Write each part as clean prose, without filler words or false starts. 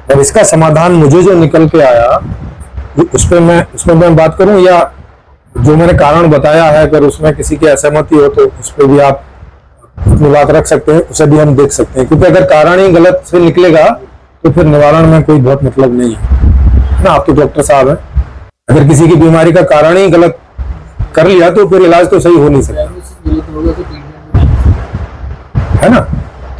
और इसका समाधान मुझे जो निकल के आया उस पर मैं बात करूं, या जो मैंने कारण बताया है अगर उसमें किसी की असहमति हो तो उस पर भी आप अपनी बात रख सकते हैं, उसे भी हम देख सकते हैं। क्योंकि अगर कारण ही गलत से निकलेगा तो फिर निवारण में कोई बहुत मतलब नहीं है ना। आप तो डॉक्टर साहब हैं, अगर किसी की बीमारी का कारण ही गलत कर लिया तो फिर इलाज तो सही हो नहीं सकता, है ना।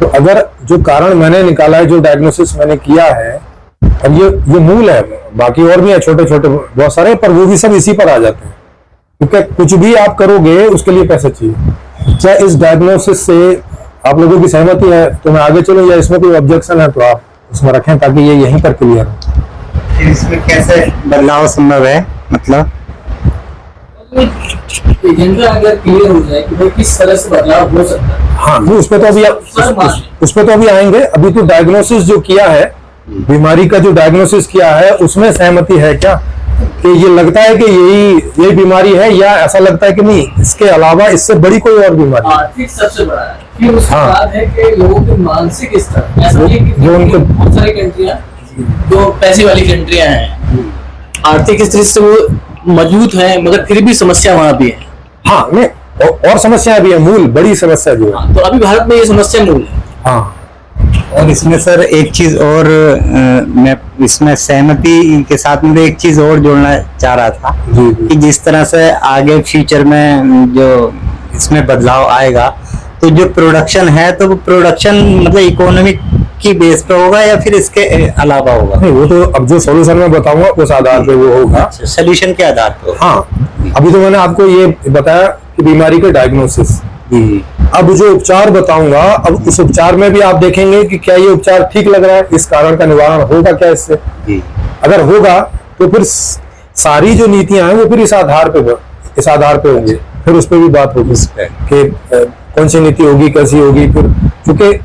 तो अगर जो कारण मैंने निकाला है, जो डायग्नोसिस मैंने किया है, और ये मूल है, बाकी और भी है छोटे छोटे बहुत सारे, पर वो भी सब इसी पर आ जाते हैं। क्योंकि कुछ भी आप करोगे उसके लिए पैसा चाहिए। क्या इस डायग्नोसिस से आप लोगों की सहमति है तो मैं आगे चलूं, या इसमें कोई ऑब्जेक्शन है तो आप उसमें रखें ताकि ये यहीं पर क्लियर हो। इसमें कैसे बदलाव संभव है, मतलब एजेंडा अगर क्लियर हो जाए कि भाई किस तरह से बदलाव हो सकता है। हाँ, उस पर तो अभी आएंगे। अभी तो डायग्नोसिस जो किया है, बीमारी का जो डायग्नोसिस किया है, उसमें सहमति है क्या कि ये लगता है कि यही बीमारी है, या ऐसा लगता है कि नहीं इसके अलावा इससे बड़ी कोई और बीमारी है। आर्थिक सबसे बड़ा है, फिर उसके बाद है कि लोगों के मानसिक स्तर, ऐसा नहीं है कि उनके बहुत सारी कंट्रियां जो पैसे वाली कंट्रियां हैं, आर्थिक स्थिति से वो मजबूत है मगर फिर भी समस्या वहां भी है। हाँ, नहीं और समस्या भी है, मूल बड़ी समस्या जो है। तो अभी भारत में ये समस्या मूल है। हाँ, और इसमें सर एक चीज और मैं इसमें सहमति के साथ मुझे एक चीज और जोड़ना चाह रहा था कि जिस तरह से आगे फ्यूचर में जो इसमें बदलाव आएगा, तो जो प्रोडक्शन है तो वो प्रोडक्शन मतलब इकोनॉमिक की बेस पे होगा या फिर इसके अलावा होगा? नहीं, वो तो अब जो सॉल्यूशन मैं बताऊंगा उस आधार पे वो होगा। सोल्यूशन के आधार पे। हाँ, अभी तो मैंने आपको ये बताया कि बीमारी का डायग्नोसिस। अब जो उपचार बताऊंगा, अब उस उपचार में भी आप देखेंगे कि क्या ये उपचार ठीक लग रहा है, इस कारण का निवारण होगा क्या इससे। अगर होगा तो फिर सारी जो नीतियां हैं वो फिर इस आधार पे होंगी, फिर उस पर भी बात होगी कि कौन सी नीति होगी, कैसी होगी। फिर क्योंकि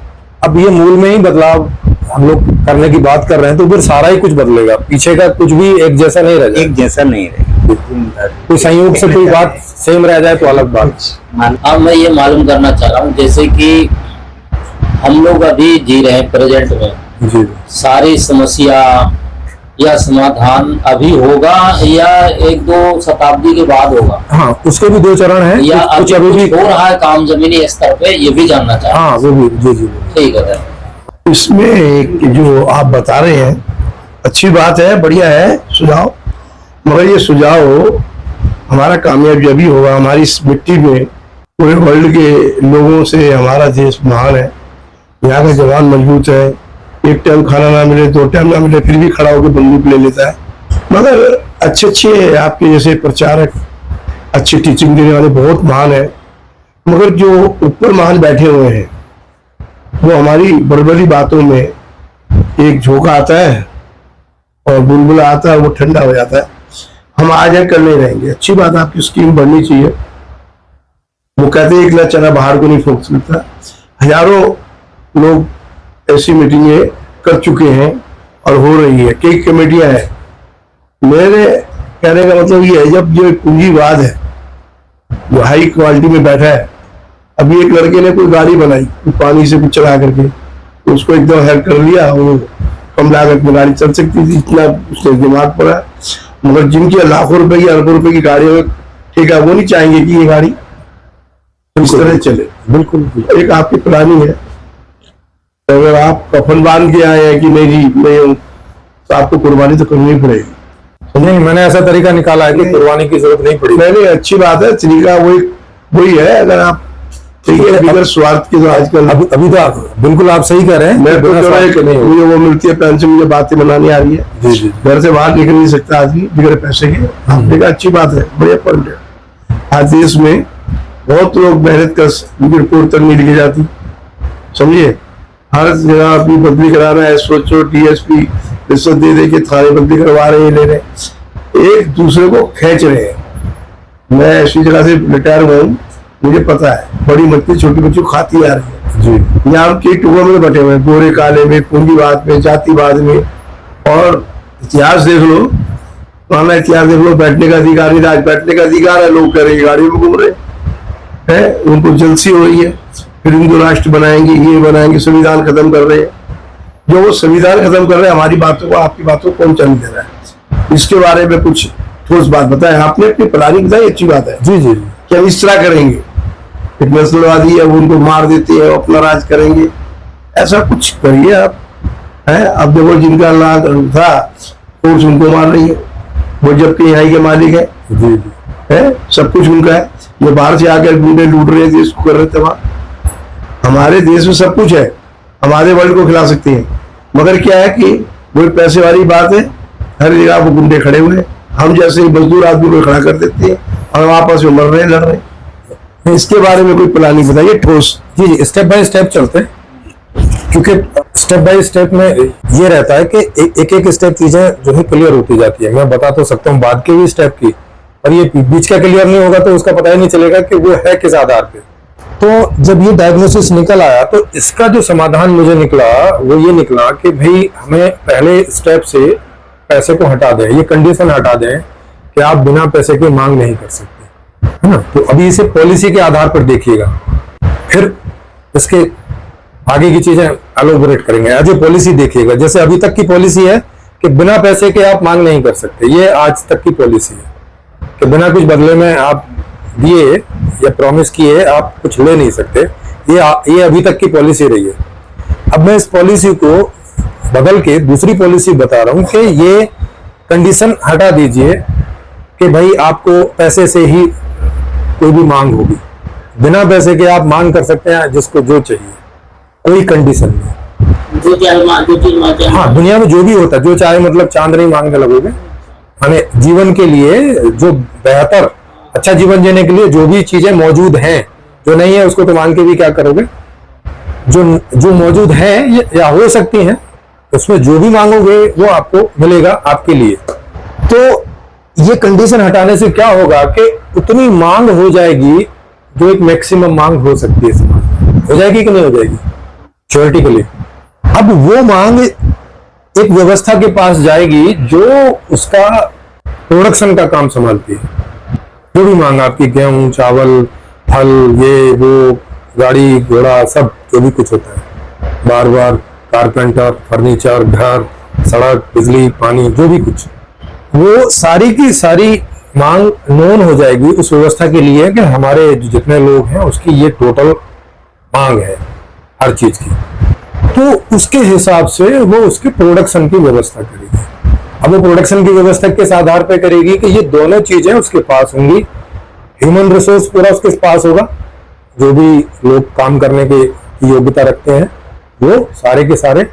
अब ये मूल में ही बदलाव हम लोग करने की बात कर रहे हैं, तो फिर सारा ही कुछ बदलेगा, पीछे का कुछ भी एक जैसा नहीं रहेगा। एक जैसा नहीं रहेगा। कोई संयोग से कोई बात सेम रह जाए तो अलग बात। अब मैं ये मालूम करना चाह रहा हूँ, जैसे कि हम लोग अभी जी रहे हैं प्रेजेंट में, जी, सारी समस्या या समाधान अभी होगा या एक दो शताब्दी के बाद होगा? हाँ, उसके भी दो चरण हैं, या कुछ अभी भी हो रहा है काम जमीनी स्तर पे, ये भी जानना चाह रहा हूँ। हाँ, वो भी। जी जी, ठीक है। इसमें एक जो आप बता रहे हैं अच्छी बात है, बढ़िया है सुझाव, मगर ये सुझाव हमारा कामयाब जब ही होगा, हमारी इस मिट्टी में पूरे वर्ल्ड के लोगों से हमारा देश महान है, यहाँ का जवान मजबूत है, एक टाइम खाना ना मिले, दो टाइम ना मिले, फिर भी खड़ा होकर बंदूक ले लेता है। मगर अच्छे आपके जैसे प्रचारक, अच्छी टीचिंग देने वाले बहुत महान है, मगर जो ऊपर महान बैठे हुए हैं वो हमारी बड़बड़ी बातों में एक झोंका आता है और बुलबुला आता है, वो ठंडा हो जाता है। हम आज कर नहीं रहेंगे। अच्छी बात, आपकी स्कीम बढ़नी चाहिए। वो कहते हैं एक चना बाहर को नहीं फूंक सकता। हजारों लोग ऐसी मीटिंगें कर चुके हैं और हो रही है, कई कमेटियां हैं। मेरे कहने का मतलब ये है, जब जो पूंजीवाद है जो हाई क्वालिटी में बैठा है, अभी एक लड़के ने कोई गाड़ी बनाई पानी से कुछ चला करके, तो उसको एकदम हेल्प कर लिया, वो कम लागत में गाड़ी चल सकती थी, इतना उसने दिमाग पड़ा। मगर जिनकी लाखों रुपए की अरबों रुपए की गाड़ी हो, ठीक है, वो नहीं चाहेंगे कि ये गाड़ी इस तरह चले। बिल्कुल एक आपकी प्लानिंग है, अगर आप कफन बांध के आए हैं कि नहीं जी मैं हूँ, तो आपको कुर्बानी तो करनी पड़ेगी। नहीं, मैंने ऐसा तरीका निकाला है कि कुर्बानी की जरूरत नहीं पड़ी। नहीं, अच्छी बात है, तरीका वही है। अगर आप ठीक है, बिगर स्वार्थ के तो आजकल अभी तो बिल्कुल आप सही कह रहे हैं। मैं तो मुझे वो मिलती है पेंशन, मुझे बातें बनानी आ रही है। जी जी, घर से बाहर निकल नहीं सकता आदमी बिगर पैसे के। देखा, अच्छी बात है, बढ़िया पॉइंट है। आज देश में बहुत लोग मेहनत कर रिपोर्ट तक नहीं लिखी जाती, समझिए। हर जगह अपनी बदली कराना है, सोचो DSP रिश्वत दे के थाने बदली करवा रहे हैं, ले रहे, एक दूसरे को खींच रहे हैं। मैं ऐसी जगह से रिटायर हुआ हूँ, मुझे पता है बड़ी मछली छोटी बच्ची खाती आ रही है जी। यहाँ के टुकड़ों में बटे हुए, गोरे काले में, पूंजीवाद में, जातिवाद में। और इतिहास देख लो, पुराना इतिहास देख लो, बैठने का अधिकार नहीं, आज बैठने का अधिकार है, लोग कह रहे हैं गाड़ी में घूम रहे हैं, उनको जलसी हो रही है। फिर हिंदू राष्ट्र बनाएंगे, ये बनाएंगे, संविधान खत्म कर रहे हैं। जो वो संविधान खत्म कर रहे हैं, हमारी बातों को, आपकी बातों को कौन चलने दे रहा है? इसके बारे में कुछ ठोस बात बताए। आपने अपनी प्लानिंग बताई, अच्छी बात है जी जी कि हम इस तरह करेंगे, एक नस्लवादी है वो उनको मार देते हैं, अपना राज करेंगे, ऐसा कुछ करिए आप। है अब देखो जिनका लाभ था फोर्स उनको मार रही है, वो जबकि यहाँ के मालिक है, जी जी है सब कुछ उनका है। ये बाहर से आकर गुंडे लूट रहे थे, इसको कर रहे थे वहां। हमारे देश में सब कुछ है, हम आधे वर्ल्ड को खिला सकते हैं, मगर क्या है कि वो पैसे वाली बात है, हर जगह वो गुंडे खड़े हुए हैं, हम जैसे मजदूर आदमी को खड़ा कर देते हैं और हम आपस में मर रहे हैं, लड़ रहे हैं। इसके बारे में कोई प्लानिंग बताइए ठोस। जी जी स्टेप बाय स्टेप चलते हैं, क्योंकि स्टेप बाय स्टेप में ये रहता है कि एक एक स्टेप चीजें जो है क्लियर होती जाती है। मैं बता तो सकता हूँ बाद के भी स्टेप की, और ये बीच का क्लियर नहीं होगा तो उसका पता ही नहीं चलेगा कि वो है किस आधार पे। तो जब ये डायग्नोसिस निकल आया तो इसका जो समाधान मुझे निकला वो ये निकला कि भाई हमें पहले स्टेप से पैसे को हटा दें, ये कंडीशन हटा दें कि आप बिना पैसे के मांग नहीं कर सकते, है ना। तो अभी इसे पॉलिसी के आधार पर देखिएगा, फिर इसके आगे की चीजें एलोबोरेट करेंगे। आज ये पॉलिसी देखिएगा, जैसे अभी तक की पॉलिसी है कि बिना पैसे के आप मांग नहीं कर सकते, ये आज तक की पॉलिसी है कि बिना कुछ बदले में आप दिए या प्रॉमिस किए आप कुछ ले नहीं सकते। ये अभी तक की पॉलिसी रही है। अब मैं इस पॉलिसी को बदल के दूसरी पॉलिसी बता रहा हूं कि ये कंडीशन हटा दीजिए कि भाई आपको पैसे से ही कोई भी मांग होगी, बिना पैसे के आप मांग कर सकते हैं जिसको जो चाहिए, कोई कंडीशन नहीं। जो चीज मांगते हैं, हाँ दुनिया में जो भी होता है, जो चाहे मतलब चांद नहीं मांगने लगोगे। हमें जीवन के लिए जो बेहतर अच्छा जीवन जीने के लिए जो भी चीजें मौजूद हैं, जो नहीं है उसको तो मांग के भी क्या करोगे। जो मौजूद है या हो सकती हैं, उसमें जो भी मांगोगे वो आपको मिलेगा आपके लिए। तो ये कंडीशन हटाने से क्या होगा कि उतनी मांग हो जाएगी जो एक मैक्सिमम मांग हो सकती है समाज में। हो जाएगी कि नहीं हो जाएगी थ्योरेटिकली। अब वो मांग एक व्यवस्था के पास जाएगी जो उसका प्रोडक्शन का काम संभालती है। जो भी मांग आपकी, गेहूं, चावल, फल, ये वो, गाड़ी घोड़ा, सब जो भी कुछ होता है, बार बार कारपेंटर, फर्नीचर, घर, सड़क, बिजली, पानी, जो भी कुछ, वो सारी की सारी मांग नोन हो जाएगी उस व्यवस्था के लिए कि हमारे जितने लोग हैं उसकी ये टोटल मांग है हर चीज की। तो उसके हिसाब से वो उसके प्रोडक्शन की व्यवस्था करेगी। अब वो प्रोडक्शन की व्यवस्था किस आधार पर करेगी कि ये दोनों चीजें उसके पास होंगी। ह्यूमन रिसोर्स पूरा उसके पास होगा, जो भी लोग काम करने की योग्यता रखते हैं वो सारे के सारे,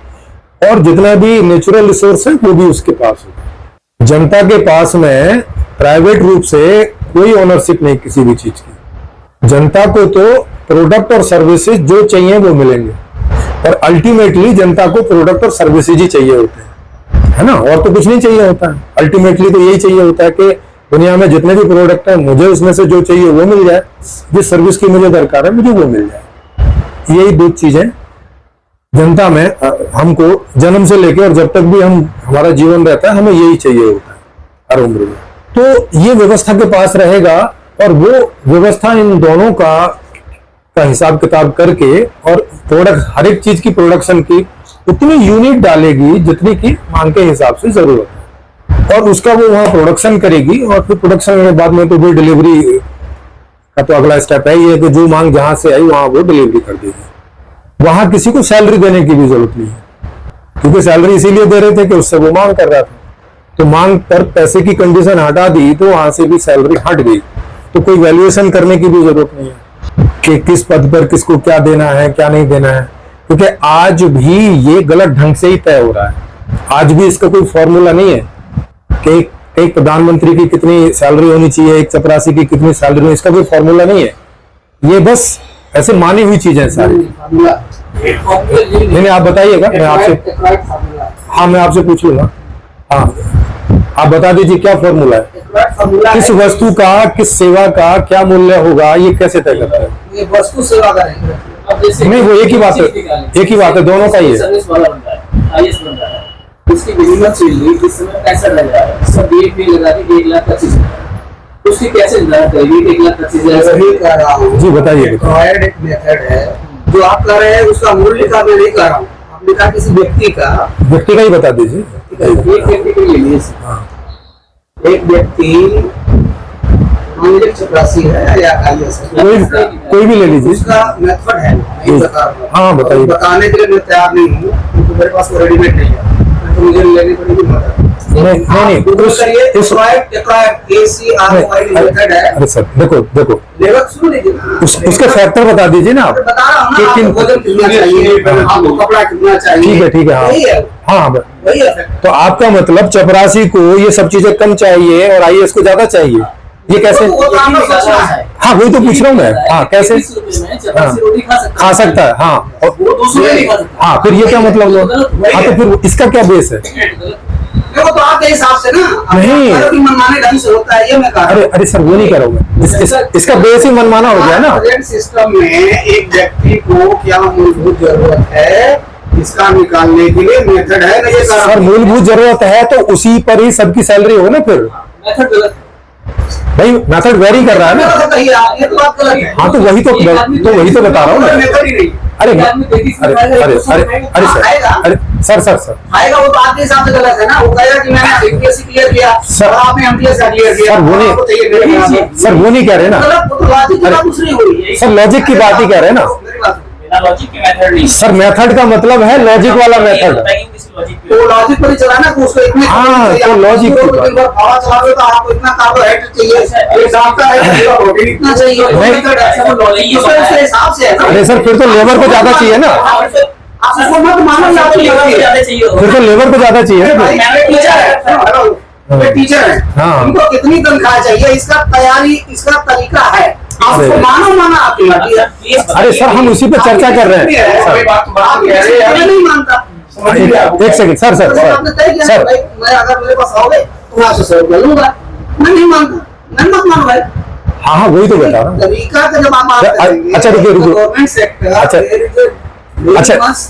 और जितना भी नेचुरल रिसोर्स है वो भी उसके पास होगा। जनता के पास में प्राइवेट रूप से कोई ओनरशिप नहीं किसी भी चीज की। जनता को तो प्रोडक्ट और सर्विसेज जो चाहिए वो मिलेंगे, और अल्टीमेटली जनता को प्रोडक्ट और सर्विसेज ही चाहिए होते हैं, है ना, और तो कुछ नहीं चाहिए होता है। अल्टीमेटली तो यही चाहिए होता है कि दुनिया में जितने भी प्रोडक्ट हैं मुझे उसमें से जो चाहिए वो मिल जाए, जिस सर्विस की मुझे दरकार है मुझे वो मिल जाए। यही दो चीजें जनता में हमको जन्म से लेकर और जब तक भी हमारा जीवन रहता है हमें यही चाहिए होता है हर उम्र में। तो ये व्यवस्था के पास रहेगा, और वो व्यवस्था इन दोनों का हिसाब किताब करके और प्रोडक्ट, हर एक चीज की प्रोडक्शन की उतनी यूनिट डालेगी जितनी की मांग के हिसाब से जरूरत है, और उसका वो वहां प्रोडक्शन करेगी। और फिर प्रोडक्शन के बाद में तो फिर डिलीवरी का तो अगला स्टेप है ये कि जो मांग जहां से आई वहां वो डिलीवरी कर देगी। वहां किसी को सैलरी देने की भी जरूरत नहीं है, क्योंकि सैलरी इसीलिए दे रहे थे कि उससे वो मांग कर रहा था। तो मांग पर पैसे की कंडीशन हटा दी तो वहां से भी सैलरी हट गई, तो कोई वैल्यूएशन करने की भी जरूरत नहीं है कि किस पद पर किसको क्या देना है क्या नहीं देना है, क्योंकि आज भी ये गलत ढंग से ही तय हो रहा है। आज भी इसका कोई फॉर्मूला नहीं है कि एक प्रधानमंत्री की कितनी सैलरी होनी चाहिए, एक चपरासी की कितनी सैलरी होनी, इसका कोई फॉर्मूला नहीं है। ये बस ऐसे मानी हुई चीजें हैं सारी। नहीं आप बताइएगा, मैं आपसे, हाँ मैं आपसे पूछ लूंगा। हाँ आप बता दीजिए क्या फॉर्मूला है, किस वस्तु का किस सेवा का क्या मूल्य होगा, ये कैसे तय करता है? ये वस्तु सेवा का नहीं। अब जैसे नहीं वो एक ही बात है, एक ही बात है, दोनों का ही है। सर्विस वाला बन रहा है, आईएएस बन रहा है, उसकी मिनिमम सैलरी इस समय 65 लग रहा है, सब डेट भी लगा के 1,25,000, उसकी कैसे निर्धारण करेगी? 1,25,000 वही कह रहा हूँ जी बताइए। रिक्वायर्ड एक मेथड है जो आप कर रहे हैं, उसका मूल्य का मैं नहीं कर रहा हूँ। लिखा किसी व्यक्ति का ही बता दीजिए। एक व्यक्ति को ले लीजिए। हाँ। एक व्यक्ति मान लीजिए चपरासी है या IAS है, कोई भी ले लीजिए। उसका मेथड है, नहीं बता रहा। हाँ बताइए। बताने के लिए मैं तैयार नहीं हूँ क्योंकि मेरे पास वो रेडीमेड नहीं है, तो मुझे लेनी पड़ेगी मदद। नहीं गूगल करिए, ACROID मेथड है। अरे सर देखो लेवल सुन लीजिए ना। उसके फैक्टर बता दीजिए ना आप। बता रहा हूँ ना, किन- आपको भोजन कितना चाहिए, आपको कपड़ा कितना चाहिए। ठीक है हाँ वही है, हाँ। वही है fact। तो आपका मतलब चपरासी को ये सब चीजें कम चाहिए और IAS को ज्यादा चाहिए, ये कैसे? वो तो आपका सोचना है। हाँ वही तो पूछ रहा हूँ मैं। हाँ कैसे? 20 रुपए में चपरासी रोटी खा सकता है हाँ। और वो 200 रुपए नहीं खा सकता। हाँ फिर ये क्या मतलब हुआ? हाँ तो फिर इसका क्या बेस है? देखो तो आपके हिसाब से ना नहीं। मनमाने ढंग से होता है, ये मैं कह रहा हूँ। अरे सर वो नहीं कह रहा हूँ मैं। इसका बेस ही मनमाना हो गया ना। प्रेजेंट सिस्टम में एक व्यक्ति को क्या मूलभूत जरूरत है, इसका निकालने के लिए मेथड है ना, ये कह रहा सर हूँ। मूलभूत जरूरत है तो उसी पर ही सबकी सैलरी हो ना फिर। मेथड गलत है। भाई मेथड वेरी कर रहा है ना। गलत है, ये तो बात गलत है। हाँ तो वही तो बता रहा हूँ मैं। मेथड ही नहीं अरे एक आदमी 33 अरे रुपए अरे का अरे अरे सर आएगा। अरे सर आएगा, वो तो आपके हिसाब से गलत है ना। वो कहेगा कि मैंने MPSC क्लियर किया सर- और आपने MTS का क्लियर किया। सर, वो नहीं- आपको चाहिए मेरे बराबर। सर वो नहीं कह रहे ना गलत, वो तो लॉजिक की बात दूसरी हुई है। सर, लॉजिक की बात ही कह रहे हैं ना। मेरी बात सुनो। बिना लॉजिक के मेथड नहीं। सर मेथड का मतलब है लॉजिक वाला मेथड। तो लॉजिक पर ही चलाना कि उसको इतने हाँ, तो लॉजिक की बात। दिन भर हवा चलाओगे तो आपको इतना कार्बोहाइड्रेट चाहिए, एक डॉक्टर है तो प्रोटीन इतना चाहिए। नहीं। उसके हिसाब से है ना। अरे सर फिर तो लेबर को ज्यादा चाहिए ना। आप उसको मत मानो, आपको फिर तो लेबर को ज्यादा चाहिए ना फिर। टीचर है, टीचर है, हाँ। उनको कितनी तनख्वाह चाहिए, इसका तैयारी, इसका तरीका है। आप अरे। उसको माना आपकी मर्जी है। अरे सर हम उसी पे चर्चा कर रहे हैं सर। आप मैं नहीं मानता। एक सेकंड सर सर आपने तय किया सर भाई, मैं अगर मेरे पास आओगे तो मैं आपसे 100 रुपया लूंगा। मैं नहीं मानता, मैं मत मानो भाई। हाँ हाँ वही तो बता रहा हूँ। तरीका का जब आप बात करेंगे, अच्छा, रुकिए। गवर्नमेंट सेक्टर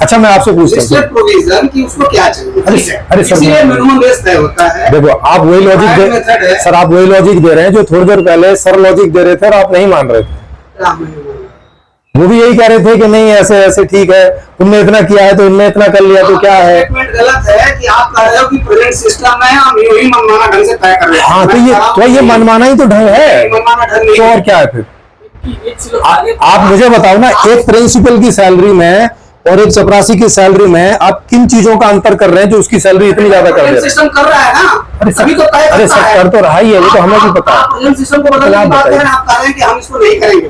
अच्छा मैं आपसे पूछता हूँ स्टेट प्रोविजन कि उसको क्या चाहिए। अरे सर, इसलिए मिनिमम बेस तय होता है। देखो आप वही लॉजिक Right method दे है। सर आप वही लॉजिक दे रहे हैं जो थोड़ी देर पहले सर लॉजिक दे रहे थे और आप नहीं मान रहे थे। आप नहीं मानो। वो भी यही कह रहे थे कि नहीं ऐसे ऐसे ठीक है, तुमने इतना किया है तो इनने इतना कर लिया तो क्या है। स्टेटमेंट गलत है कि आप कह रहे हो कि प्रेजेंट सिस्टम में हम यूं ही मनमाना ढंग से तय कर रहे हैं। हाँ तो ये मनमाना ही तो ढंग है। मनमाना ढंग नहीं तो है। और क्या है फिर? एक चलो आगे आप मुझे बताओ ना, एक प्रिंसिपल की सैलरी में और एक चपरासी की सैलरी में आप किन चीजों का अंतर कर रहे हैं जो उसकी सैलरी इतनी ज्यादा कर दे रहे हैं? सिस्टम कर रहा है ना, अरे सर अभी तो तय अरे करता सर है। कर तो रहा ही है, वो तो हमें भी पता है। आप प्रेजेंट सिस्टम को बदलने आप की बात कर बताइए। रहे हैं, आप कह रहे हैं कि हम इसको नहीं करेंगे।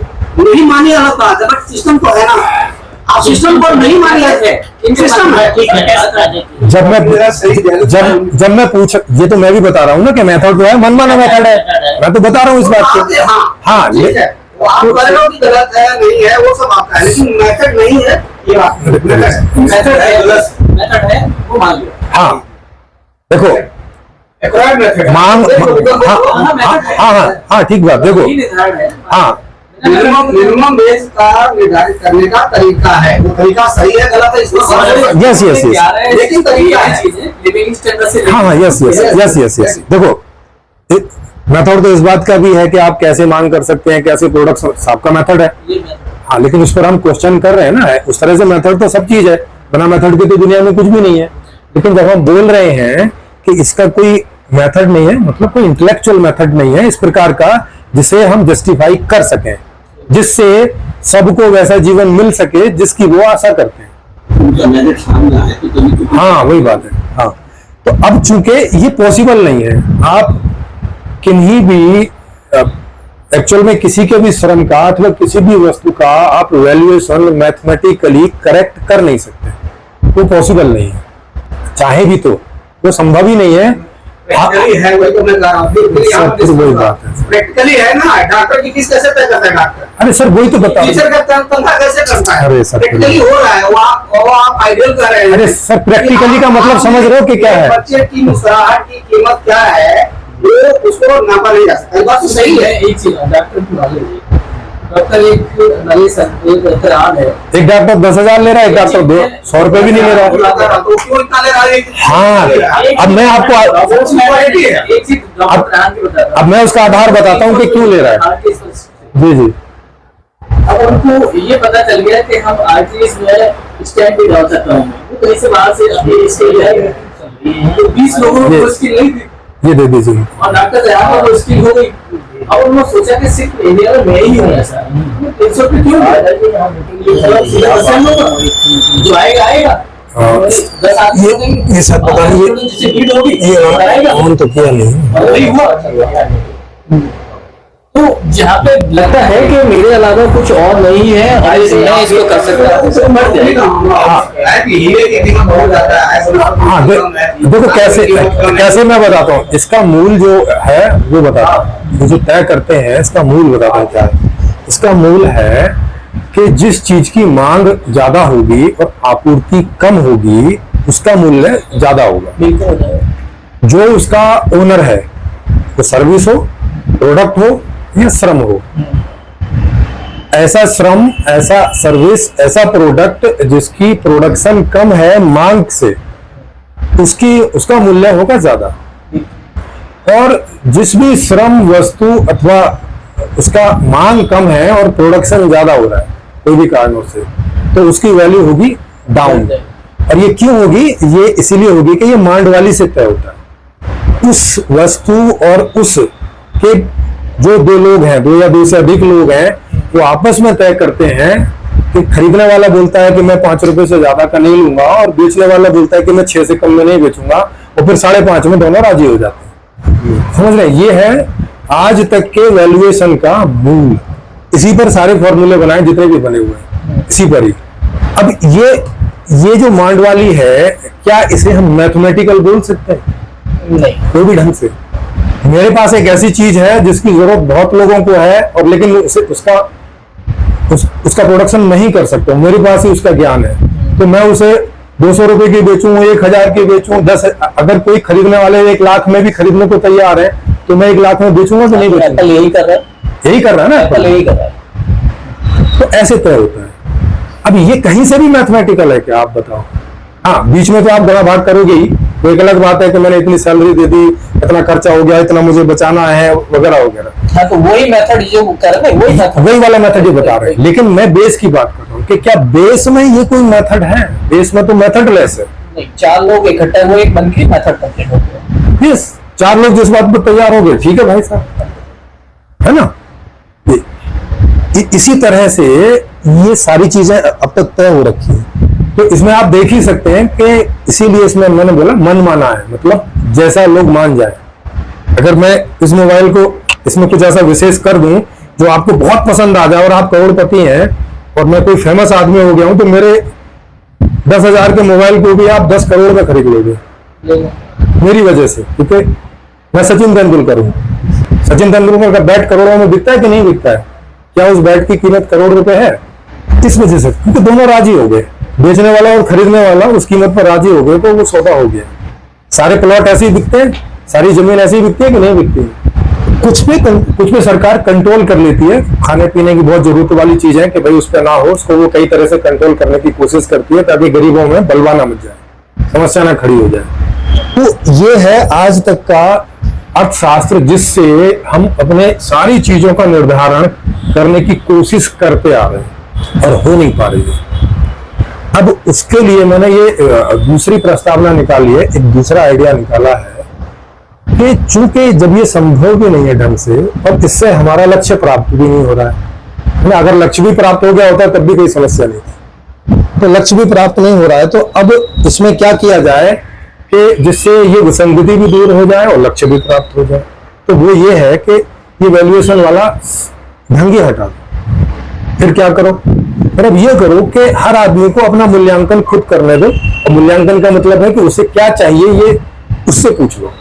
नहीं मानिए अलग बात है, बट सिस्टम तो है ना। आप सिस्टम को नहीं मानिए, सिस्टम है। जब मैं पूछ, ये तो मैं भी बता रहा हूँ ना कि मेथड तो है, मनमाना मेथड है। मैं तो बता रहा हूँ इस बात को। हाँ ठीक है, वो आप कह रहे हो कि गलत है, नहीं है, वो सब आपका है, लेकिन मेथड नहीं है, ये बात मेथड है, गलत मेथड है वो मान लो। हाँ देखो एक्वायर्ड मेथड मांग हाँ ठीक बात देखो। यही निर्धारण है। हाँ मिनिमम बेस का निर्धारित करने का तरीका है, वो तरीका सही है गलत है इसको समझ। यस यस यस लेकिन तरीका है। लिविंग स्टैंडर्ड से हाँ हाँ yes yes yes yes yes देखो मेथड तो इस बात का भी है कि आप कैसे मांग कर सकते हैं, कैसे प्रोडक्ट आपका मेथड है। ये method। हाँ लेकिन उस पर हम क्वेश्चन कर रहे हैं ना, उस तरह से मेथड तो सब चीज है, बिना मेथड के तो दुनिया में कुछ भी नहीं है। लेकिन जब हम बोल रहे हैं कि इसका कोई मेथड नहीं है, मतलब कोई इंटेलेक्चुअल मेथड नहीं है इस प्रकार का जिसे हम जस्टिफाई कर सकें, जिससे सबको वैसा जीवन मिल सके जिसकी वो आशा करते हैं। हाँ वही बात है। हाँ तो अब चूंकि ये पॉसिबल नहीं है, आप किन्हीं भी एक्चुअल में किसी के भी श्रम का अथवा किसी भी वस्तु का आप वैल्यूएशन मैथमेटिकली करेक्ट कर नहीं सकते, वो पॉसिबल नहीं है, चाहे भी तो वो संभव ही नहीं है। प्रैक्टिकली है, वही तो मैं कह रहा हूँ। फिर वही बात है। प्रैक्टिकली है ना, डॉक्टर की फीस कैसे तय करता है डॉक्टर? अरे सर वही तो बता टीचर का तनख्वाह कैसे करता है? अरे सर, प्रैक्टिकली हो रहा है, वो आप आइडियल कर रहे हैं। अरे सर प्रैक्टिकली का मतलब समझ रहे हो कि क्या है? बच्चे की मुस्कुराहट की कीमत क्या है, वो उसको नापा नहीं जा सकता। ये बात तो सही है। एक चीज डॉक्टर की मान लीजिए, डॉक्टर एक खराब है, एक डॉक्टर 10,000 ले रहा है, एक डॉक्टर 100 रुपए भी नहीं ले रहा है। तो क्यों इतना ले रहा है? हाँ अब मैं आपको एक चीज डॉक्टर आराम की बता रहा अब मैं उसका आधार बताता हूँ कि क्यों ले रहा है। जी जी अब उनको ये पता चल गया कि हम आर्टरीज में स्टेंट भी डाल सकता हूँ, कहीं से बाहर से अभी स्किल है तो 20 लोगों को वो स्किल नहीं थी ये दे दीजिए। और डॉक्टर तैयार को वो स्किल हो गई। अब उन्होंने सोचा कि सिर्फ इंडिया में मैं ही हूँ ऐसा 300 रुपये क्यों जो आएगा आएगा हाँ, 10 आदमी ये सब पता नहीं जिससे भीड़ होगी ये आएगा ऑन तो किया नहीं। और वही हुआ। तो जहाँ पे लगता है कि मेरे अलावा कुछ और नहीं है और मैं इसको कर सकता हूँ तो मर जाएगा। हीरे की कीमत बहुत ज्यादा है। हाँ देखो कैसे मैं बताता हूँ इसका मूल जो है वो बताता हूँ। ये जो तय करते हैं इसका मूल बताता हूँ क्या है। इसका मूल है कि जिस चीज की मांग ज्यादा होगी और आपूर्ति कम होगी उसका मूल्य ज्यादा होगा। बिल्कुल जो उसका ओनर है वो सर्विस हो, प्रोडक्ट हो या श्रम हो, ऐसा श्रम, ऐसा सर्विस, ऐसा प्रोडक्ट जिसकी प्रोडक्शन कम है मांग से, उसका मूल्य होगा ज्यादा। और जिस भी श्रम वस्तु अथवा उसका मांग कम है और प्रोडक्शन ज्यादा हो रहा है कोई भी कारणों से, तो उसकी वैल्यू होगी डाउन। और ये क्यों होगी? ये इसीलिए होगी कि ये मांड वाली से तय होता है। उस वस्तु और उस के जो दो लोग हैं, दो या दो से अधिक लोग हैं, वो आपस में तय करते हैं कि खरीदने वाला बोलता है कि मैं 5 रुपए से ज्यादा का नहीं लूंगा और बेचने वाला बोलता है कि मैं 6 से कम में नहीं बेचूंगा, और फिर 5.5 में दोनों राजी हो जाते हैं। समझ रहे? ये है आज तक के वैल्यूएशन का मूल। इसी पर सारे फॉर्मूले बनाए जितने भी बने हुए हैं, इसी पर ही। अब ये जो मांड वाली है, क्या इसे हम मैथमेटिकल बोल सकते हैं? नहीं, कोई भी ढंग से। मेरे पास एक ऐसी चीज है जिसकी जरूरत बहुत लोगों को है और लेकिन उसका प्रोडक्शन नहीं कर सकता, मेरे पास ही उसका ज्ञान है, तो मैं उसे 200 रुपए की बेचूं, 1000 की बेचूं, 10, अगर कोई खरीदने वाले 1 लाख में भी खरीदने को तैयार है तो मैं 1 लाख में बेचूंगा कि नहीं बेचूंगा? एप्पल यही कर रहा है, यही कर रहा है ना, एप्पल यही कर रहा है। तो ऐसे तय होता है। अब ये कहीं से भी मैथमेटिकल है क्या, आप बताओ? हाँ, बीच में तो आप बड़ा भाग करोगे ही, तो एक अलग बात है कि मैंने इतनी सैलरी दे दी, इतना खर्चा हो गया, इतना मुझे बचाना है, वगैरह वगैरह। हाँ, तो वही मेथड जो कर रहे हैं वही वाला मेथड ही बता रहे हैं, लेकिन मैं बेस की बात कर रहा हूँ कि क्या बेस में ये कोई मेथड है? बेस में तो मेथडलेस है। नहीं, 4 लोग इकट्ठे हुए एक बन के मेथड कंप्लीट हो गया। यस, 4 लोग जिस बात पर तैयार हो गए, ठीक है भाई साहब, है ना? इसी तरह से ये सारी चीजें अब तक तय हो रखी है। तो इसमें आप देख ही सकते हैं कि इसीलिए इसमें मैंने बोला मन माना है, मतलब जैसा लोग मान जाए। अगर मैं इस मोबाइल को इसमें कुछ ऐसा विशेष कर दूं जो आपको बहुत पसंद आ जाए और आप करोड़पति हैं और मैं कोई फेमस आदमी हो गया हूं, तो मेरे 10,000 के मोबाइल को भी आप 10 करोड़ में खरीद लोगे मेरी वजह से, क्योंकि मैं सचिन तेंदुलकर हूं। सचिन तेंदुलकर का बैट करोड़ों में बिकता है कि नहीं बिकता है? क्या उस बैट की कीमत करोड़ रुपए है? इस वजह से, क्योंकि दोनों राजी हो गए, बेचने वाला और खरीदने वाला उस कीमत पर राजी हो गए, तो वो सौदा हो गया। सारे प्लॉट ऐसे ही बिकते हैं, सारी जमीन ऐसी ही बिकती है कि नहीं बिकती? कुछ पे सरकार कंट्रोल कर लेती है। खाने पीने की बहुत जरूरत वाली चीज है कि भाई उस पर ना हो, उसको वो कई तरह से कंट्रोल करने की कोशिश करती है ताकि गरीबों में बलवा ना मच जाए, समस्या ना खड़ी हो जाए। तो ये है आज तक का अर्थशास्त्र, जिससे हम अपने सारी चीजों का निर्धारण करने की कोशिश करते आ रहे हैं और हो नहीं पा रही है। अब उसके लिए मैंने ये दूसरी प्रस्तावना निकाली है, एक दूसरा आइडिया निकाला है कि चूंकि जब ये संभव भी नहीं है ढंग से और इससे हमारा लक्ष्य प्राप्त भी नहीं हो रहा है, अगर लक्ष्य भी प्राप्त हो गया होता तब भी कोई समस्या नहीं थी, तो लक्ष्य भी प्राप्त नहीं हो रहा है, तो अब इसमें क्या किया जाए कि जिससे ये विसंगति भी दूर हो जाए और लक्ष्य भी प्राप्त हो जाए। तो वो ये है कि ये वैल्यूएशन वाला ढंग ही हटा दो। फिर क्या करो? फिर अब ये करो कि हर आदमी को अपना मूल्यांकन खुद करने दो, और मूल्यांकन का मतलब है कि उसे क्या चाहिए ये उससे पूछ लो।